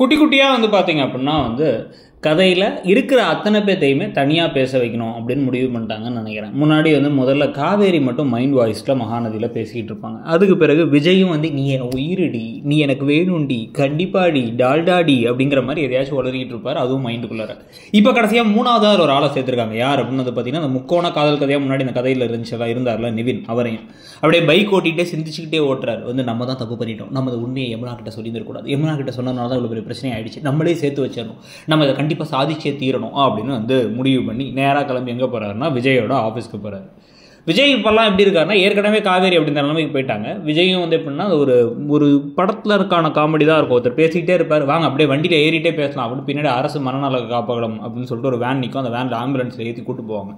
குட்டி குட்டியாக வந்து பார்த்தீங்க அப்படின்னா வந்து கதையில் இருக்கிற அத்தனை பேர்த்தையுமே தனியாக பேச வைக்கணும் அப்படின்னு முடிவு பண்ணிட்டாங்கன்னு நினைக்கிறேன். முன்னாடி வந்து முதல்ல காவேரி மட்டும் மைண்ட் வாய்ஸில் மகாநதியில் பேசிக்கிட்டு இருப்பாங்க. அதுக்கு பிறகு விஜயும் வந்து நீ என் உயிரிடி, நீ எனக்கு வேணும்டி, கண்டிப்பாடி, டால்டாடி அப்படிங்கிற மாதிரி எதையாச்சும் வளரிக்கிட்டு இருப்பார், அதுவும் மைண்டுக்குள்ளார. இப்போ கடைசியாக மூணாவதாக ஒரு ஆளை சேர்த்துருக்காங்க. யார் அப்படின்னு வந்து பார்த்தீங்கன்னா அந்த முக்கோண காதல் கதையாக முன்னாடி இந்த கதையில் இருந்துச்சதா இருந்தார்ல நிவின், அவரையும் அப்படியே பைக் ஓட்டிகிட்டே சிந்திச்சுக்கிட்டே ஓட்டுறாரு. வந்து நம்ம தான் தப்பு பண்ணிட்டோம், நம்ம அதை உண்மையை யமுனா கிட்ட சொல்லியிருக்கக்கூடாது, யமுனா கிட்ட சொன்னதுனால தான் இவ்வளோ பெரிய பிரச்சனை ஆயிடுச்சு, நம்மளே சேர்த்து வச்சிடணும், நம்ம அதை கண்டிப்பாக சாதிச்சே தீரணும் அப்படின்னு வந்து முடிவு பண்ணி நேராக கிளம்பி எங்கே போகிறாருன்னா விஜயோட ஆஃபீஸ்க்கு போகிறாரு. விஜய் இப்போல்லாம் எப்படி இருக்காருன்னா ஏற்கனவே காவேரி அப்படின்ற நிலைமைக்கு போயிட்டாங்க. விஜயும் வந்து எப்படின்னா ஒரு ஒரு படத்தில் இருக்கான காமெடி தான் இருக்கும். ஒருத்தர் பேசிக்கிட்டே இருப்பார், வாங்க அப்படியே வண்டியில் ஏறிட்டே பேசலாம் அப்படின்னு, பின்னாடி அரசு மனநல காப்பகம் அப்படின்னு சொல்லிட்டு ஒரு வேன் நிற்கும், அந்த வேனில் ஆம்புலன்ஸில் ஏற்றி கூட்டு போவாங்க.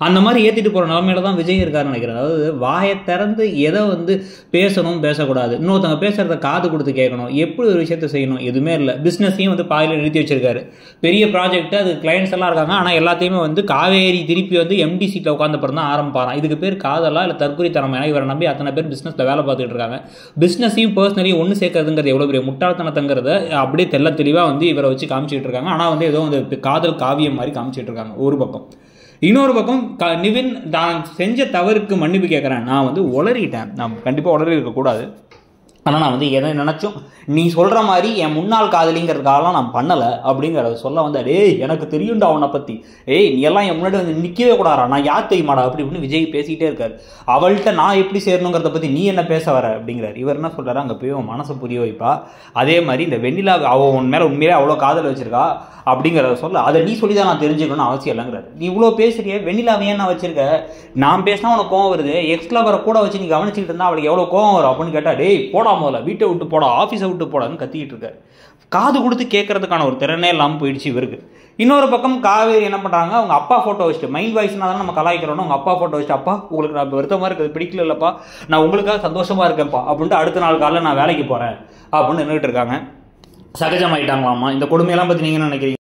அந்த மாதிரி ஏற்றிட்டு போகிற நிலமையில தான் விஜய் இருக்காருன்னு நினைக்கிறேன். அதாவது வாயை திறந்து எதை வந்து பேசணும் பேசக்கூடாது, இன்னொருத்தவங்க பேசுகிறத காது கொடுத்து கேட்கணும், எப்படி ஒரு விஷயத்த செய்யணும் எதுவுமே இல்லை. பிஸ்னஸையும் வந்து பாதியில் நிறுத்தி வச்சிருக்காரு. பெரிய ப்ராஜெக்ட், அது கிளைண்ட்ஸ் எல்லாம் இருக்காங்க, ஆனால் எல்லாத்தையுமே வந்து காவேரி திருப்பி வந்து எம்டி சீட்டில் உட்காந்தப்பறம் தான் ஆரம்பிப்பாராம். இதுக்கு பேர் காதலா இல்லை தற்கொலைத்தனம்? ஏன்னா இவரை நம்பி அத்தனை பேர் பிஸ்னஸில் வேலை பார்த்துட்டு இருக்காங்க. பிஸ்னஸையும் பர்சனலையும் ஒன்று சேர்க்கறதுங்கிறது எவ்வளோ பெரிய முட்டாள்தனத்தங்கிறத அப்படியே தெல்ல தெளிவாக வந்து இவரை வச்சு காமிச்சிட்டு இருக்காங்க. ஆனால் வந்து ஏதோ வந்து காதல் காவியம் மாதிரி காமிச்சிட்டு இருக்காங்க ஒரு பக்கம். இன்னொரு பக்கம் நிவின் தான் செஞ்ச தவறுக்கு மன்னிப்பு கேட்குறேன், நான் வந்து உளறிட்டேன், நான் கண்டிப்பாக உளறி இருக்கக்கூடாது, ஆனால் நான் வந்து எதை நினச்சும் நீ சொல்கிற மாதிரி என் முன்னாள் காதலிங்கிறதுக்காகலாம் நான் பண்ணலை அப்படிங்கிறத சொல்ல வந்து டேய் எனக்கு தெரியும்டா அவனை பற்றி, ஏய் நீ எல்லாம் என் முன்னாடி வந்து நிற்கவே கூடாதா, நான் யார் தெரியுமாடா அப்படி இப்படின்னு விஜய் பேசிக்கிட்டே இருக்காரு. அவள்கிட்ட நான் எப்படி சேரணுங்கிறத பற்றி நீ என்ன பேச வர அப்படிங்கிறார். இவர் என்ன சொல்கிறாரு, அங்கே போய் உன் மனசை புரிய வைப்பா, அதே மாதிரி இந்த வெண்ணிலா அவள் உன் மேலே உண்மையிலே அவ்வளோ காதல் வச்சிருக்கா அப்படிங்கிறத சொல்ல, அதை நீ சொல்லி தான் நான் தெரிஞ்சுக்கணும்னு அவசியம் இல்லைங்கிறாரு. நீ இவ்வளோ பேசுறிய, வெண்ணிலாவை ஏன் நான் வச்சிருக்க, நான் பேசினா உனக்கு கோவம் வருது, எக்ஸ்ட்ரா வர கூட வச்சு நீ கவனிச்சுட்டு இருந்தா அவளுக்கு எவ்வளோ கோவம் வரும் அப்படின்னு கேட்டால் டேய் போடா முதல்ல, வீட்டை விட்டு போடா, ஆஃபீஸை விட்டு போடான்னு கத்திக்கிட்டு இருக்காரு. காது கொடுத்து கேட்கறதுக்கான ஒரு திறனே இல்லாமல் போயிடுச்சு இவருக்கு. இன்னொரு பக்கம் காவேரி என்ன பண்ணுறாங்க, அவங்க அப்பா ஃபோட்டோ வச்சுட்டு, மைண்ட் வாய்ஸ்னா தான் நம்ம கலாய்க்கிறோம், அவங்க அப்பா ஃபோட்டோ வச்சுட்டு, அப்பா உங்களுக்கு நான் வருத்தமாக இருக்குது, பிடிக்கல இல்லைப்பா, நான் உங்களுக்காக சந்தோஷமாக இருக்கேன்ப்பா அப்படின்ட்டு அடுத்த நாள் காலையில் நான் வேலைக்கு போகிறேன் அப்படின்னு நின்றுட்டு இருக்காங்க. சகஜமாயிட்டாங்களாமா. இந்த கொடுமையெல்லாம் பற்றி நீங்கள் என்ன நினைக்கிறீங்க?